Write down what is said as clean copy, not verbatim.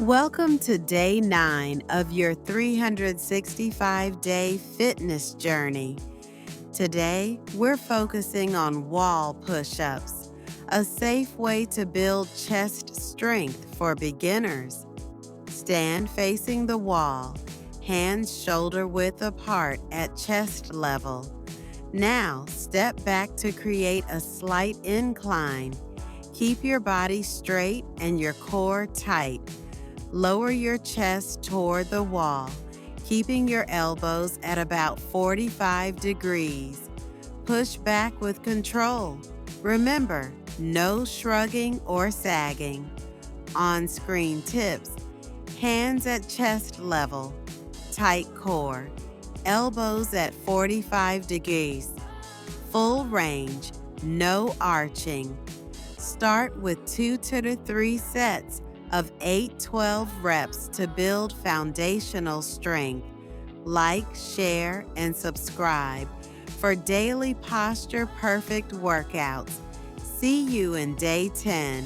Welcome to day 9 of your 365-day fitness journey. Today, we're focusing on wall push-ups, a safe way to build chest strength for beginners. Stand facing the wall, hands shoulder-width apart at chest level. Now, step back to create a slight incline. Keep your body straight and your core tight. Lower your chest toward the wall, keeping your elbows at about 45 degrees. Push back with control. Remember, no shrugging or sagging. On-screen tips: hands at chest level, tight core, elbows at 45 degrees. Full range, no arching. Start with 2 to 3 sets of 8-12 reps to build foundational strength. Like, share, and subscribe for daily posture perfect workouts. See you in day 10.